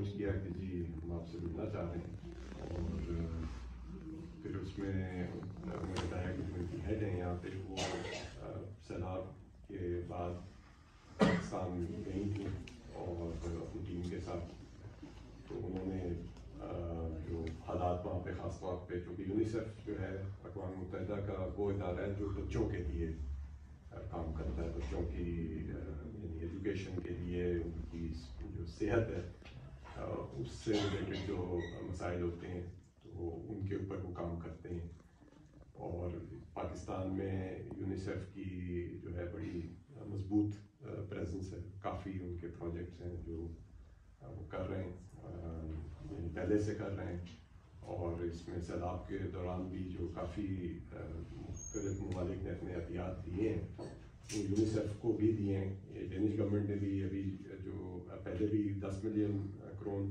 Approach کیا کہ جی ہم آپ سے ملنا چاہ رہے ہیں، اور پھر اس میں انہوں نے بتایا کہ جو ان کی ہیڈ ہیں یہاں پہ وہ سیلاب کے بعد پاکستان گئی تھیں اور اپنی ٹیم کے ساتھ، تو انہوں نے جو حالات وہاں پہ خاص طور پہ، چونکہ یونیسیف جو ہے اقوام متحدہ کا وہ ادارہ ہے جو بچوں کے لیے کام کرتا ہے، بچوں کی یعنی ایجوکیشن کے لیے، ان کی جو صحت ہے اس سے ریلیٹڈ جو مسائل ہوتے ہیں تو ان کے اوپر وہ کام کرتے ہیں. اور پاکستان میں یونیسیف کی جو ہے بڑی مضبوط پریزنس ہے، کافی ان کے پروجیکٹس ہیں جو وہ کر رہے ہیں، یعنی پہلے سے کر رہے ہیں. اور اس میں سیلاب کے دوران بھی جو کافی مختلف ممالک نے اپنے احتیاط دیے ہیں وہ یونیسیف کو بھی دیے ہیں. ڈینش گورنمنٹ نے بھی ابھی جو پہلے بھی 10 ملین کرون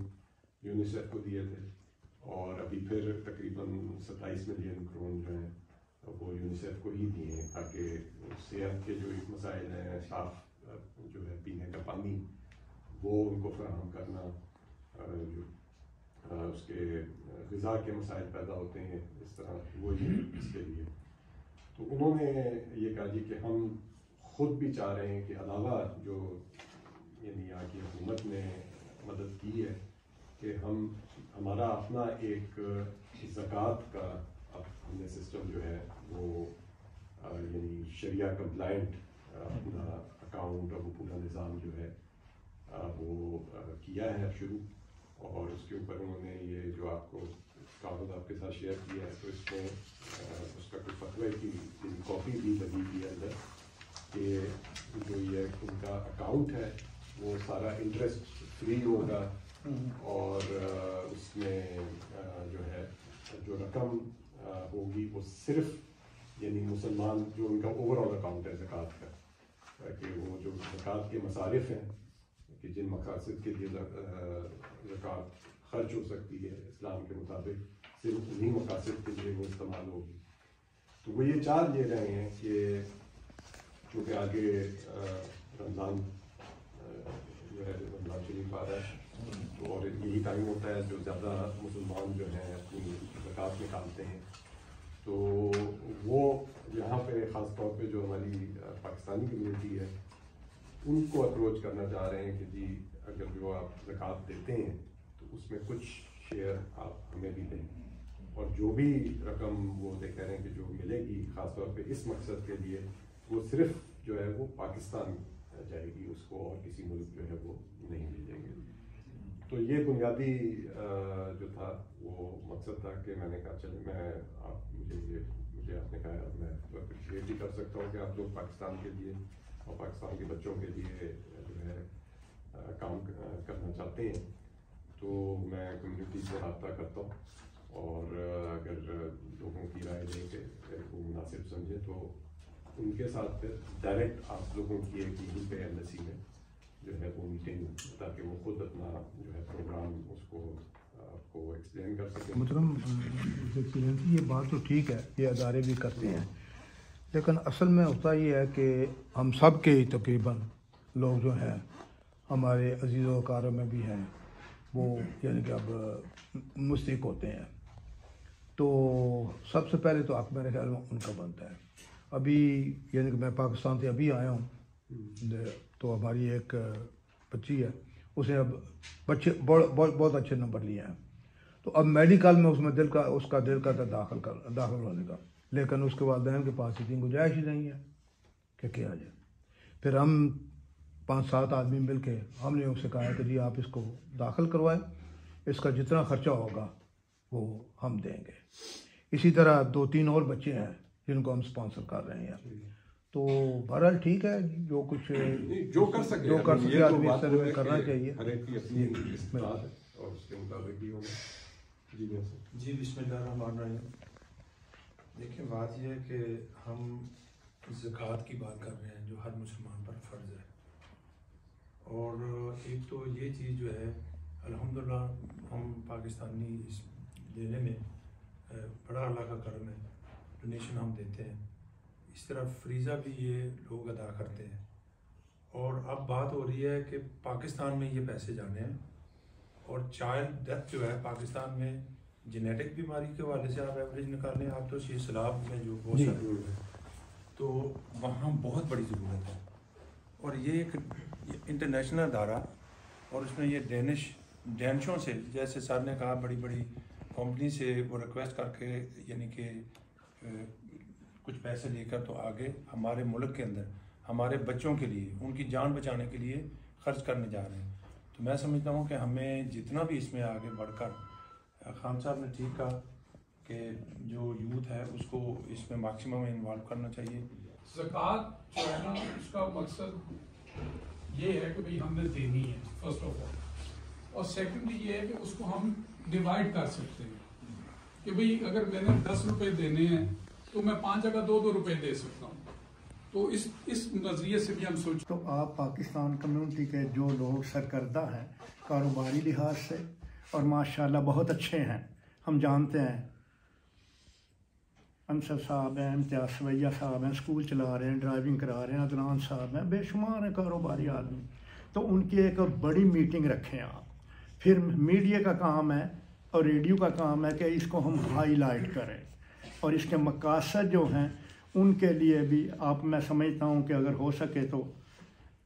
یونیسیف کو دیے تھے، اور ابھی پھر تقریباً 27 ملین کرون جو ہیں وہ یونیسیف کو ہی دیے ہیں، تاکہ صحت کے جو مسائل ہیں، صاف جو ہے پینے کا پانی وہ ان کو فراہم کرنا، جو اس کے غذا کے مسائل پیدا ہوتے ہیں اس طرح، وہ اس کے لیے. تو انہوں نے یہ کہا جی کہ ہم خود بھی چاہ رہے ہیں کہ علاوہ جو یعنی یہاں کی حکومت نے مدد کی ہے، کہ ہمارا اپنا ایک زکوٰۃ کا اب ہم نے سسٹم جو ہے وہ یعنی شریعہ کمپلائنٹ اپنا اکاؤنٹ اور وہ پورا نظام جو ہے وہ کیا ہے شروع. اور اس کے اوپر انہوں نے یہ جو آپ کو کاغذ آپ کے ساتھ شیئر کیا ہے، تو اس میں اس کا کچھ فتوی کی کاپی بھی لگی ہوئی ہے اندر، کہ جو یہ ان کا اکاؤنٹ ہے وہ سارا انٹرسٹ فری ہوگا، اور اس میں جو ہے جو رقم ہوگی وہ صرف یعنی مسلمان جو ان کا اوور آل اکاؤنٹ ہے زکوٰۃ کا، کہ وہ جو زکوٰۃ کے مصارف ہیں کہ جن مقاصد کے لیے زکوٰۃ خرچ ہو سکتی ہے اسلام کے مطابق، صرف انہیں مقاصد کے لیے وہ استعمال ہوگی. تو وہ یہ چال لے رہے ہیں کہ چونکہ آگے رمضان جو ہے رمضان شریف آ رہا ہے، تو اور یہی ٹائم ہوتا ہے جو زیادہ مسلمان جو ہیں اپنی زکوٰۃ نکالتے ہیں. تو وہ یہاں پہ خاص طور پہ جو ہماری پاکستانی کمیونٹی ہے ان کو اپروچ کرنا چاہ رہے ہیں کہ جی اگر جو آپ زکوٰۃ دیتے ہیں تو اس میں کچھ شیئر آپ ہمیں بھی دیں، اور جو بھی رقم وہ کہہ رہے ہیں کہ جو ملے گی خاص طور پہ اس مقصد کے لیے، وہ صرف جو ہے وہ پاکستان جائے گی، اس کو اور کسی ملک جو ہے وہ نہیں بھیجیں گے. تو یہ بنیادی جو تھا وہ مقصد تھا کہ میں نے کہا چلے میں آپ مجھے آپ نے کہا میں تو اپریشیٹ بھی کر سکتا ہوں کہ آپ لوگ پاکستان کے لیے اور پاکستان کے بچوں کے لیے جو ہے کام کرنا چاہتے ہیں. تو میں کمیونٹی سے رابطہ کرتا ہوں، اور اگر لوگوں کی رائے لے کے اگر وہ مناسب سمجھے تو ان کے ساتھ پھر ڈائریکٹ آپ لوگوں کی ایک یہیں پہ ایمبیسی میں جو ہے وہ میٹنگ، تاکہ وہ خود اپنا جو ہے پروگرام اس کو آپ کو ایکسپلین کر سکیں. محترم یہ بات تو ٹھیک ہے، یہ ادارے بھی کرتے ہیں، لیکن اصل میں ہوتا یہ ہے کہ ہم سب کے تقریباً لوگ جو ہیں ہمارے عزیز و اقارب میں بھی ہیں وہ یعنی کہ اب مستحق ہوتے ہیں، تو سب سے پہلے تو حق میرے خیال میں ان کا بنتا ہے. ابھی یعنی کہ میں پاکستان سے ابھی آیا ہوں، تو ہماری ایک بچی ہے، اس نے اب بچے بہت اچھے نمبر لیے ہیں، تو اب میڈیکل میں اس کا دل کا تھا داخل ہونے کا، لیکن اس کے والدین کے پاس اتنی گنجائش ہی نہیں ہے کہ کیا جائے. پھر ہم 5-7 آدمی مل کے ہم نے اس سے کہا کہ جی آپ اس کو داخل کروائیں، اس کا جتنا خرچہ ہوگا وہ ہم دیں گے. اسی طرح 2-3 اور بچے ہیں جن کو ہم سپانسر کر رہے ہیں. تو بہرحال ٹھیک ہے، جو کچھ جو کر سکے آدمی اس طرح میں کرنا چاہیے. ہر ایک کی اپنی استطاعت ہے اور اس کے مطابق ہی ہونا. جی بسم اللہ الرحمن الرحیم. دیکھیں بات یہ ہے کہ ہم زکوٰۃ کی بات کر رہے ہیں جو ہر مسلمان پر فرض ہے، اور ایک تو یہ چیز جو ہے الحمدللہ ہم پاکستانی اس دینے میں بڑا اللہ کا کرم ہے، ڈونیشن ہم دیتے ہیں، اس طرح فریضہ بھی یہ لوگ ادا کرتے ہیں. اور اب بات ہو رہی ہے کہ پاکستان میں یہ پیسے جانے ہیں، اور چائلڈ ڈیتھ جو ہے پاکستان میں جینیٹک بیماری کے حوالے سے آپ ایوریج نکالیں آپ تو یہ سیلاب میں جو بہت سارے تو وہاں بہت بڑی ضرورت ہے. اور یہ ایک انٹرنیشنل ادارہ اور اس میں یہ ڈینشوں سے جیسے سر نے کہا بڑی بڑی کمپنی سے وہ ریکویسٹ کر کے یعنی کہ کچھ پیسے لے کر تو آگے ہمارے ملک کے اندر ہمارے بچوں کے لیے ان کی جان بچانے کے لیے خرچ کرنے جا رہے ہیں. تو میں سمجھتا ہوں کہ ہمیں جتنا بھی اس میں آگے بڑھ کر خان صاحب نے ٹھیک کہا کہ جو یوتھ ہے اس کو اس میں میکسیمم انوالو کرنا چاہیے. زکوٰۃ جو ہے نا اس کا مقصد یہ ہے کہ بھئی ہم نے دینی ہے فرسٹ آف آل, اور سیکنڈلی یہ ہے کہ اس کو ہم ڈیوائڈ کر سکتے ہیں کہ بھئی اگر میں نے 10 روپے دینے ہیں تو میں 5 جگہ 2 روپے دے سکتا ہوں. تو اس نظریے سے بھی ہم سوچ. تو آپ پاکستان کمیونٹی کے جو لوگ سرکردہ ہیں کاروباری لحاظ سے اور ماشاءاللہ بہت اچھے ہیں, ہم جانتے ہیں انصر صاحب ہیں, امتیاز سویہ صاحب ہیں, اسکول چلا رہے ہیں, ڈرائیونگ کرا رہے ہیں, عدنان صاحب ہیں, بے شمار ہیں کاروباری آدمی. تو ان کی ایک بڑی میٹنگ رکھیں آپ. پھر میڈیا کا کام ہے اور ریڈیو کا کام ہے کہ اس کو ہم ہائی لائٹ کریں اور اس کے مقاصد جو ہیں ان کے لیے بھی آپ, میں سمجھتا ہوں کہ اگر ہو سکے تو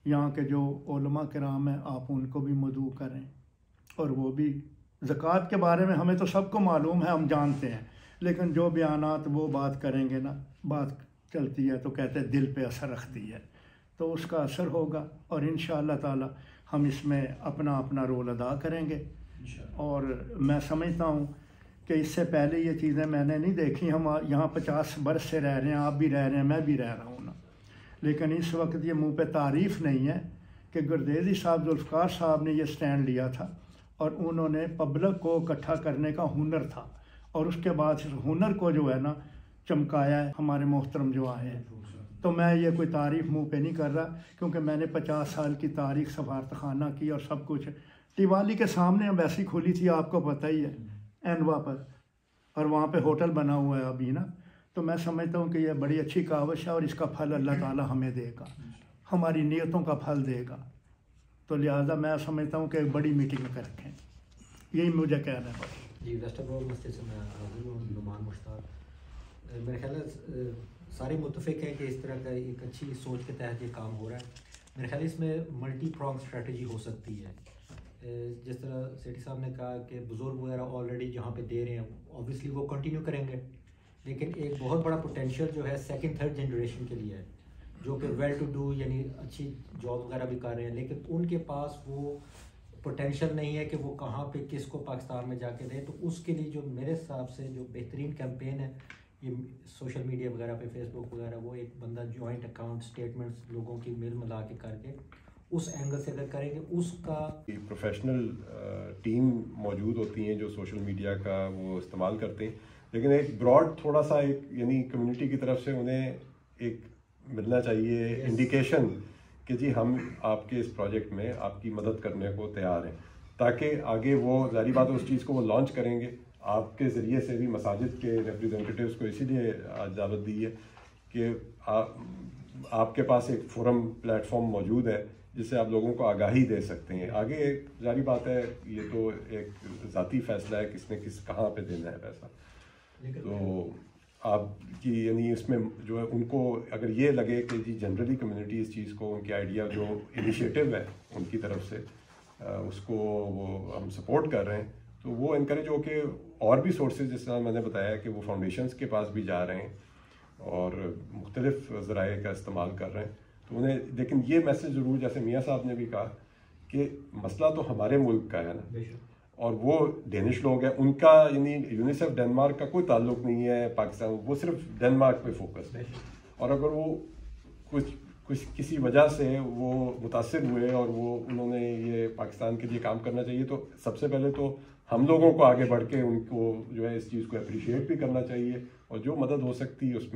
یہاں کے جو علماء کرام ہیں آپ ان کو بھی مدعو کریں. اور وہ بھی زکوٰۃ کے بارے میں ہمیں تو سب کو معلوم ہے, ہم جانتے ہیں, لیکن جو بیانات وہ بات کریں گے نا, بات چلتی ہے تو کہتے ہیں دل پہ اثر رکھتی ہے, تو اس کا اثر ہوگا اور انشاءاللہ تعالی ہم اس میں اپنا اپنا رول ادا کریں گے. اور میں سمجھتا ہوں کہ اس سے پہلے یہ چیزیں میں نے نہیں دیکھی. ہم یہاں 50 برس سے رہ رہے ہیں, آپ بھی رہ رہے ہیں, میں بھی رہ رہا ہوں نا, لیکن اس وقت یہ منہ پہ تعریف نہیں ہے کہ گردیزی صاحب ذوالفقار صاحب نے یہ سٹینڈ لیا تھا اور انہوں نے پبلک کو اکٹھا کرنے کا ہنر تھا, اور اس کے بعد اس ہنر کو جو ہے نا چمکایا ہے ہمارے محترم جو آئے ہیں. تو میں یہ کوئی تعریف منہ پہ نہیں کر رہا کیونکہ میں نے 50 سال کی تاریخ سفارت خانہ کی اور سب کچھ. ٹیوالی کے سامنے ایمبیسی کھولی تھی, آپ کو پتہ ہی ہے, اینوا پر, اور وہاں پہ ہوٹل بنا ہوا ہے ابھی نا. تو میں سمجھتا ہوں کہ یہ بڑی اچھی کاوش ہے اور اس کا پھل اللہ تعالی ہمیں دے گا, ہماری نیتوں کا پھل دے گا. تو لہٰذا میں سمجھتا ہوں کہ ایک بڑی میٹنگ کر رکھیں, یہی مجھے کہنا ہے بس. جی ویسٹ ابروڈ مسجد سے میں حاضر ہوں, نعمان مشتاق. میرے خیال ہے سارے متفق ہیں کہ اس طرح کا ایک اچھی سوچ کے تحت یہ کام ہو رہا ہے. میرے خیال اس میں ملٹی پرانگ اسٹریٹجی ہو سکتی ہے. جس طرح سیٹھی صاحب نے کہا کہ بزرگ وغیرہ آلریڈی جہاں پہ دے رہے ہیں اوبیسلی وہ کنٹینیو کریں گے, لیکن ایک بہت بڑا پوٹینشیل جو ہے سیکنڈ تھرڈ جنریشن کے لیے ہے جو کہ ویل ٹو ڈو یعنی اچھی جاب وغیرہ بھی کر رہے ہیں, لیکن ان کے پاس وہ پوٹینشیل نہیں ہے کہ وہ کہاں پہ کس کو پاکستان میں جا کے دیں. تو اس کے لیے جو میرے حساب سے جو بہترین کیمپین ہے یہ سوشل میڈیا وغیرہ پہ فیس بک وغیرہ, وہ ایک بندہ جوائنٹ اکاؤنٹ اسٹیٹمنٹس لوگوں کی مل ملا کے کر کے اس اینگل سے اگر کریں گے اس کا پروفیشنل ٹیم موجود ہوتی ہیں جو سوشل میڈیا کا وہ استعمال کرتے ہیں, لیکن ایک براڈ تھوڑا سا ایک یعنی کمیونٹی کی طرف سے انہیں ایک ملنا چاہیے انڈیکیشن کہ جی ہم آپ کے اس پروجیکٹ میں آپ کی مدد کرنے کو تیار ہیں, تاکہ آگے وہ ظاہری بات اس چیز کو وہ لانچ کریں گے. آپ کے ذریعے سے بھی مساجد کے ریپرزینٹیوز کو اسی لیے آج دعوت دی ہے کہ آپ کے پاس ایک فورم پلیٹ فارم موجود ہے جس سے آپ لوگوں کو آگاہی دے سکتے ہیں. آگے ظاہری بات ہے یہ تو ایک ذاتی فیصلہ ہے کس نے کہاں پہ دینا ہے پیسہ. تو آپ کی یعنی اس میں جو ہے ان کو اگر یہ لگے کہ جی جنرلی کمیونٹی اس چیز کو ان کے آئیڈیا جو انیشیٹو ہے ان کی طرف سے اس کو وہ ہم سپورٹ کر رہے ہیں, تو وہ انکریج ہو کے اور بھی سورسز جس طرح میں نے بتایا کہ وہ فاؤنڈیشنز کے پاس بھی جا رہے ہیں اور مختلف ذرائع کا استعمال کر رہے ہیں. تو انہیں لیکن یہ میسج ضرور جیسے میاں صاحب نے بھی کہا کہ مسئلہ تو ہمارے ملک کا ہے نا, اور وہ ڈینش لوگ ہیں, ان کا یعنی یونیسیف ڈنمارک کا کوئی تعلق نہیں ہے پاکستان, وہ صرف ڈنمارک پہ فوکس ہے. اور اگر وہ کچھ کسی وجہ سے وہ متاثر ہوئے اور وہ انہوں نے یہ پاکستان کے لیے کام کرنا چاہیے, تو سب سے پہلے تو ہم لوگوں کو آگے بڑھ کے ان کو جو ہے اس چیز کو اپریشیٹ بھی کرنا چاہیے, اور جو مدد ہو سکتی اس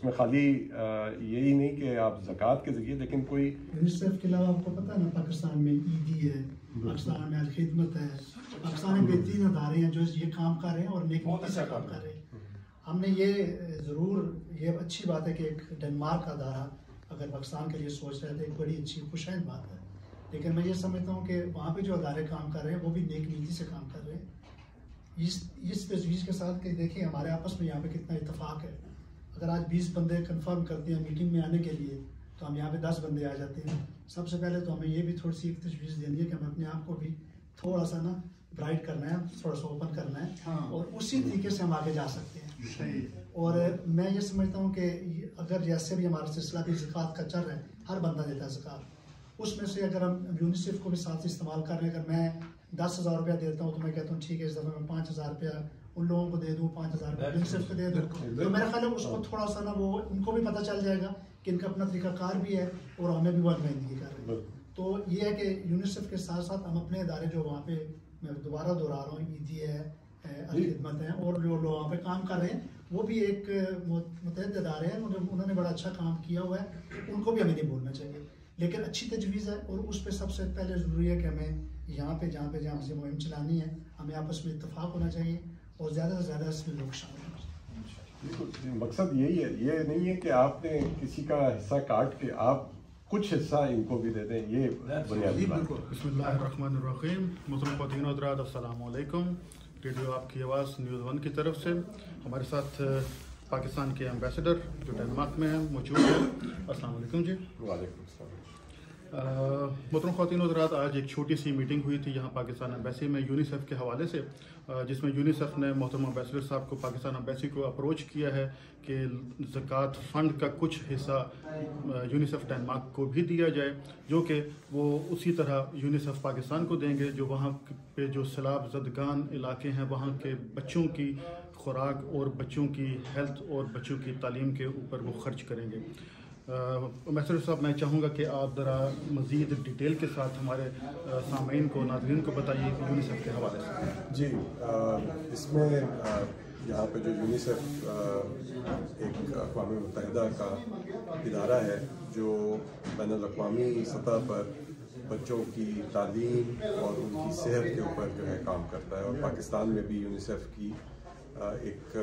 میں خالی یہی نہیں کہ آپ زکوٰۃ کے ذریعے, لیکن کوئی یونیسیف کے علاوہ آپ کو پتہ ہے نا پاکستان میں ایڈی ہے, پاکستان میں الخدمت ہے, پاکستان میں بہترین ادارے ہیں جو یہ کام کر رہے ہیں اور نیک نیتی سے کام کر رہے ہیں. ہم نے یہ ضرور یہ اچھی بات ہے کہ ایک ڈنمارک کا ادارہ اگر پاکستان کے لیے سوچ رہے تھے, ایک بڑی اچھی خوشائند بات ہے, لیکن میں یہ سمجھتا ہوں کہ وہاں پہ جو ادارے کام کر رہے ہیں وہ بھی نیک نیتی سے کام کر رہے ہیں، اس تجویز کے ساتھ کہ دیکھیں ہمارے آپس میں یہاں پہ کتنا اتفاق ہے. اگر آج 20 بندے کنفرم کرتے ہیں میٹنگ میں آنے کے لیے تو ہم یہاں پہ 10 بندے آ جاتے ہیں. سب سے پہلے تو ہمیں یہ بھی تھوڑی سی ایک تجویز دینی ہے کہ ہمیں اپنے آپ کو بھی تھوڑا سا نا برائٹ کرنا ہے، تھوڑا سا اوپن کرنا ہے، اور اسی طریقے سے ہم آگے جا سکتے ہیں. اور میں یہ سمجھتا ہوں کہ اگر جیسے بھی ہمارا سلسلہ بھی زکوٰۃ کا چل رہا ہے، ہر بندہ دیتا ہے زکوٰۃ، اس میں سے اگر ہم یونیسیف کو بھی ساتھ استعمال کر رہے ہیں، اگر میں 10,000 روپیہ دیتا ہوں تو میں کہتا ہوں ٹھیک ہے اس دفعہ میں 5,000 روپیہ ان لوگوں کو دے دوں، 5,000 روپیہ یونیسیف کو دے دوں، تو میرا خیال ہے اس کو تھوڑا سا نا وہ ان کو بھی پتہ چل جائے گا کہ ان کا اپنا طریقہ کار بھی ہے اور ہمیں بھی وہ نمائندگی کر رہے ہیں. تو یہ ہے کہ یونیسیف کے ساتھ ساتھ ہم اپنے ادارے جو وہاں پہ میں دوبارہ دہرا رہا ہوں، ایدی ہے، الخدمت ہیں، اور جو لوگ وہاں پہ کام کر رہے ہیں وہ بھی ایک متحد ادارے ہیں، انہوں نے بڑا اچھا کام کیا ہوا ہے، ان کو بھی ہمیں نہیں بھولنا چاہیے. لیکن اچھی تجویز ہے اور اس پہ سب سے پہلے ضروری ہے کہ ہمیں یہاں پہ جہاں سے مہم چلانی ہے ہمیں آپس میں اتفاق ہونا چاہیے اور زیادہ سے زیادہ اس میں لوگ شامل ہونا چاہیے. مقصد یہی ہے، یہ نہیں ہے کہ آپ نے کسی کا حصہ کاٹ کے آپ کچھ حصہ ان کو بھی دے دیں، یہ بنیادی بات ہے. بسم اللہ الرحمن الرحیم. محترم خواتین و حضرات، السلام علیکم. ریڈیو آپ کی آواز نیوز 1 کی طرف سے ہمارے ساتھ پاکستان کے ایمبیسڈر جو ڈنمارک میں ہیں موجود ہیں. السلام علیکم جی. وعلیکم السلام. محترم خواتین و حضرات، آج ایک چھوٹی سی میٹنگ ہوئی تھی یہاں پاکستان ایمبیسی میں یونیسیف کے حوالے سے، جس میں یونیسیف نے محترم ایمبیسڈر صاحب کو پاکستان ایمبیسی کو اپروچ کیا ہے کہ زکوٰۃ فنڈ کا کچھ حصہ یونیسیف ڈنمارک کو بھی دیا جائے، جو کہ وہ اسی طرح یونیسیف پاکستان کو دیں گے جو وہاں پہ جو سیلاب زدگان علاقے ہیں وہاں کے بچوں کی خوراک اور بچوں کی ہیلتھ اور بچوں کی تعلیم کے اوپر وہ خرچ کریں گے. ایمبیسڈر صاحب، میں چاہوں گا کہ آپ ذرا مزید ڈیٹیل کے ساتھ ہمارے سامعین کو، ناظرین کو بتائیے کہ یونیسیف کے حوالے سے. جی، اس میں یہاں پہ جو یونیسیف ایک اقوام متحدہ کا ادارہ ہے جو بین الاقوامی سطح پر بچوں کی تعلیم اور ان کی صحت کے اوپر جو ہے کام کرتا ہے، اور پاکستان میں بھی یونیسیف کی ایک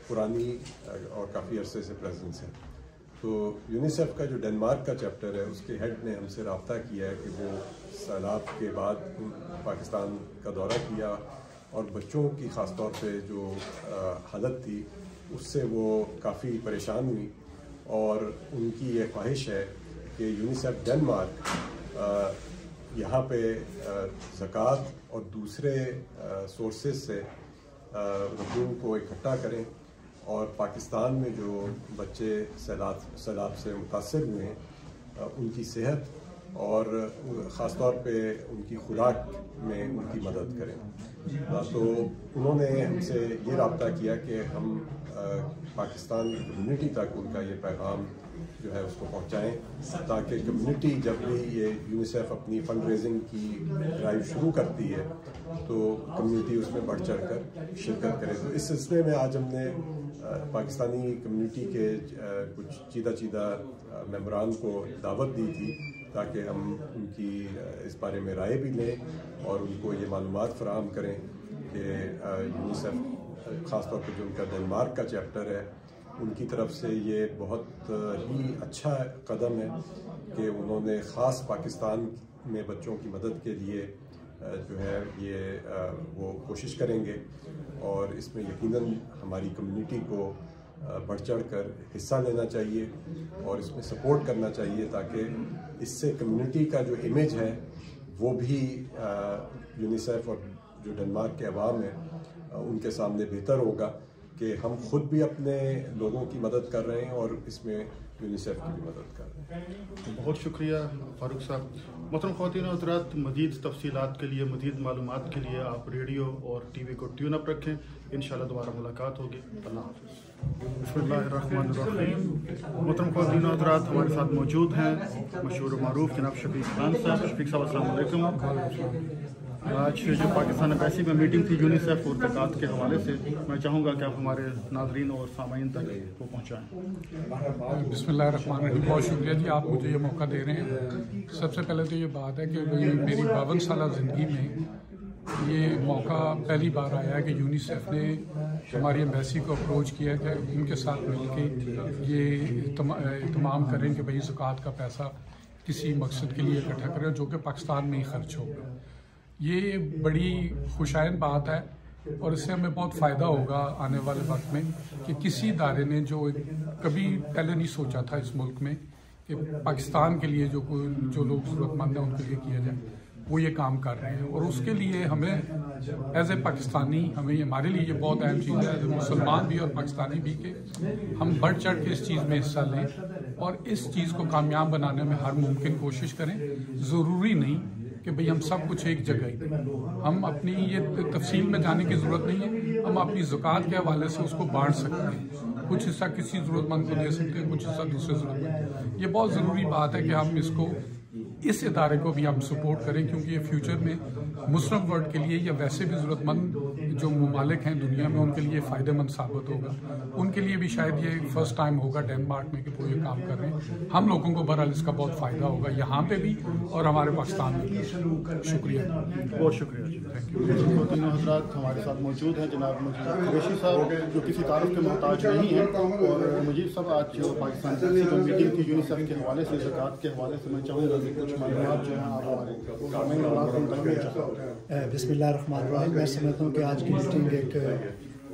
پرانی اور کافی عرصے سے پریزنس ہے. تو یونیسیف کا جو ڈنمارک کا چیپٹر ہے اس کے ہیڈ نے ہم سے رابطہ کیا ہے کہ وہ سیلاب کے بعد پاکستان کا دورہ کیا اور بچوں کی خاص طور پہ جو حالت تھی اس سے وہ کافی پریشان ہوئی، اور ان کی یہ خواہش ہے کہ یونیسیف ڈنمارک یہاں پہ زکوٰۃ اور دوسرے سورسز سے رقوم کو اکٹھا کریں اور پاکستان میں جو بچے سیلاب سے متاثر ہوئے ہیں ان کی صحت اور خاص طور پہ ان کی خوراک میں ان کی مدد کریں. تو انہوں نے ہم سے یہ رابطہ کیا کہ ہم پاکستان کی کمیونٹی تک ان کا یہ پیغام جو ہے اس کو پہنچائیں، تاکہ کمیونٹی جب بھی یہ یونیسیف اپنی فنڈ ریزنگ کی ڈرائیو شروع کرتی ہے تو کمیونٹی اس میں بڑھ چڑھ کر شرکت کرے. تو اس سلسلے میں آج ہم نے پاکستانی کمیونٹی کے کچھ چیدہ ممبران کو دعوت دی تھی تاکہ ہم ان کی اس بارے میں رائے بھی لیں اور ان کو یہ معلومات فراہم کریں کہ یونیسیف خاص طور پہ جو ان کا ڈنمارک کا چیپٹر ہے ان کی طرف سے یہ بہت ہی اچھا قدم ہے کہ انہوں نے خاص پاکستان میں بچوں کی مدد کے لیے جو ہے یہ وہ کوشش کریں گے، اور اس میں یقیناً ہماری کمیونٹی کو بڑھ چڑھ کر حصہ لینا چاہیے اور اس میں سپورٹ کرنا چاہیے تاکہ اس سے کمیونٹی کا جو امیج ہے وہ بھی یونیسیف اور جو ڈنمارک کے عوام ہیں ان کے سامنے بہتر ہوگا کہ ہم خود بھی اپنے لوگوں کی مدد کر رہے ہیں اور اس میں یونیسیف کی بھی مدد کر رہے ہیں. بہت شکریہ فاروق صاحب. محترم خواتین و حضرات، مزید تفصیلات کے لیے، مزید معلومات کے لیے آپ ریڈیو اور ٹی وی کو ٹیون اپ رکھیں. انشاءاللہ دوبارہ ملاقات ہوگی. اللہ حافظ. بسم اللہ الرحمن الرحیم. محترم خواتین و حضرات، ہمارے ساتھ موجود ہیں مشہور و معروف جناب شفیق خان صاحب. شفیق صاحب السلام علیکم. آج جو پاکستان ایمبیسی میں میٹنگ تھی یونیسیف اور زکوٰۃ کے حوالے سے، میں چاہوں گا کہ آپ ہمارے ناظرین اور سامعین تک وہ پہنچائیں. بسم اللہ الرحمن الرحیم. بہت شکریہ جی، آپ مجھے یہ موقع دے رہے ہیں. سب سے پہلے تو یہ بات ہے کہ میری 52 سالہ زندگی میں یہ موقع پہلی بار آیا ہے کہ یونیسیف نے ہماری ایمبیسی کو اپروچ کیا کہ ان کے ساتھ مل کے یہ تمام کریں کہ بھئی زکوٰۃ کا پیسہ کسی مقصد کے لیے اکٹھا کریں جو کہ پاکستان میں ہی خرچ ہوگا. یہ بڑی خوشائن بات ہے اور اس سے ہمیں بہت فائدہ ہوگا آنے والے وقت میں کہ کسی ادارے نے جو کبھی پہلے نہیں سوچا تھا اس ملک میں کہ پاکستان کے لیے جو لوگ ضرورت مند ہیں ان کے لیے کیا جائے، وہ یہ کام کر رہے ہیں. اور اس کے لیے ہمیں ایز اے پاکستانی ہمارے لیے یہ بہت اہم چیز ہے، ایز اے مسلمان بھی اور پاکستانی بھی، کہ ہم بڑھ چڑھ کے اس چیز میں حصہ لیں اور اس چیز کو کامیاب بنانے میں ہر ممکن کوشش کریں. ضروری نہیں کہ بھئی ہم سب کچھ ایک جگہ ہی دیں. ہم اپنی یہ تفصیل میں جانے کی ضرورت نہیں ہے، ہم اپنی زکوٰۃ کے حوالے سے اس کو بانٹ سکتے ہیں. کچھ حصہ کسی ضرورت مند کو دے سکتے ہیں، کچھ حصہ دوسرے ضرورت مند. یہ بہت ضروری بات ہے کہ ہم اس ادارے کو بھی ہم سپورٹ کریں، کیونکہ یہ فیوچر میں مسلم ورلڈ کے لیے یا ویسے بھی ضرورت مند جو ممالک ہیں دنیا میں ان کے لیے فائدہ مند ثابت ہوگا. ان کے لیے بھی شاید یہ فرسٹ ٹائم ہوگا ڈینمارک میں کہ وہ یہ کام کر رہے ہیں. ہم لوگوں کو بہرحال اس کا بہت فائدہ ہوگا یہاں پہ بھی اور ہمارے پاکستان میں بھی. شکریہ، بہت شکریہ. Thank you. حضرات ہمارے ساتھ موجود ہیں جناب مجید قریشی صاحب جو کسی تعارف کے محتاج نہیں ہیں، اور مجید صاحب آج جو پاکستان کی جو میٹنگ تھی یونیسیف کے حوالے سے، زکوٰۃ کے حوالے سے، میں چاہوں گا کہ کچھ معلومات جو ہیں آپ ہمارے. بسم اللہ الرحمن الرحیم. میں سمجھتا ہوں کہ آج کی میٹنگ ایک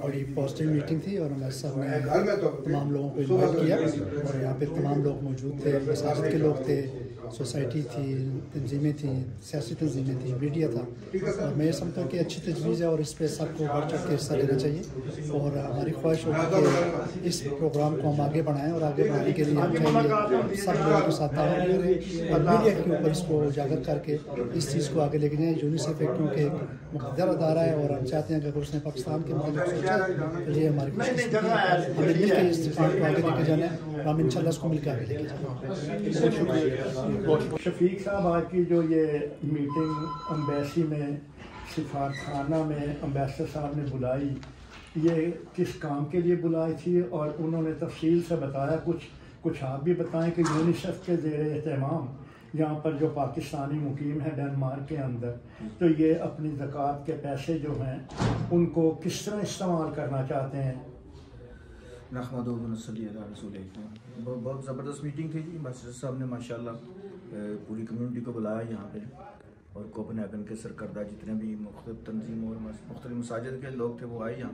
بڑی پازیٹیو میٹنگ تھی اور ہمارے صاحب نے تمام لوگوں کو انوائٹ کیا اور یہاں پہ تمام لوگ موجود تھے. مساجد کے لوگ تھے، سوسائٹی تھی، تنظیمیں تھیں، سیاسی تنظیمیں تھیں، میڈیا تھا. اور میں یہ سمجھتا ہوں کہ اچھی تجویز ہے اور اس پہ سب کو بڑھ چڑھ کے حصہ لینا چاہیے. اور ہماری خواہش ہوگی کہ اس پروگرام کو ہم آگے بڑھائیں اور آگے بڑھانے کے لیے ہم چاہیے سب لوگوں کے ساتھ تعاون کریں اور میڈیا کے اوپر اس کو اجاگر کر کے اس چیز کو آگے لے کے جائیں. یونیسیف کیونکہ ایک مقدر ادارہ ہے اور ہم چاہتے ہیں کہ اگر اس نے پاکستان کے متعلق سوچا تو یہ ہماری کوشش ہے ہمیں مل کے اس کام کو آگے لے کے جانا ہے اور ہم انشاءاللہ اس کو مل کے آگے لے کے جائیں گے. شفیق صاحب آج کی جو یہ میٹنگ امبیسی میں سفارت خانہ میں امبیسڈر صاحب نے بلائی، یہ کس کام کے لیے بلائی تھی اور انہوں نے تفصیل سے بتایا؟ کچھ آپ بھی بتائیں کہ یونیسیف کے زیر اہتمام یہاں پر جو پاکستانی مقیم ہے ڈنمارک کے اندر، تو یہ اپنی زکوٰۃ کے پیسے جو ہیں ان کو کس طرح استعمال کرنا چاہتے ہیں؟ نحمدہ و نصلی علی رسول اللہ. بہت زبردست میٹنگ تھی جی. ماسٹر صاحب نے ماشاءاللہ پوری کمیونٹی کو بلایا یہاں پہ، اور کوپن ہیگن کے سرکردہ جتنے بھی مختلف تنظیم اور مختلف مساجد کے لوگ تھے وہ آئے یہاں.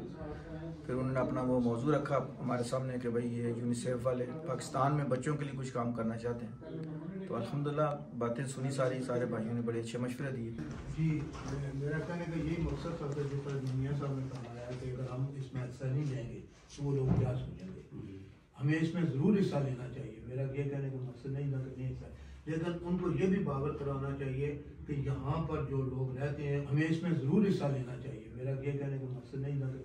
پھر انہوں نے اپنا وہ موضوع رکھا ہمارے سامنے کہ بھئی یہ یونیسیف والے پاکستان میں بچوں کے لیے کچھ کام کرنا چاہتے ہیں. تو الحمدللہ باتیں سنی سارے بھائیوں نے بڑے اچھے مشورے دیے. جی میرا کہنے کا یہی مقصد تھا جو میاں صاحب نے کہا ہے کہ اگر ہم اس میں حصہ نہیں لیں گے تو وہ لوگ کیا سوچیں گے. ہمیں اس میں ضرور حصہ لینا چاہیے. میرا یہ کہنے کا مقصد نہیں تھا کہ نہیں حصہ، لیکن ان کو یہ بھی باور کرانا چاہیے کہ یہاں پر جو لوگ رہتے ہیں ہمیں اس میں ضرور حصہ لینا چاہیے. میرا یہ کہنے کا مقصد نہیں تھا کہ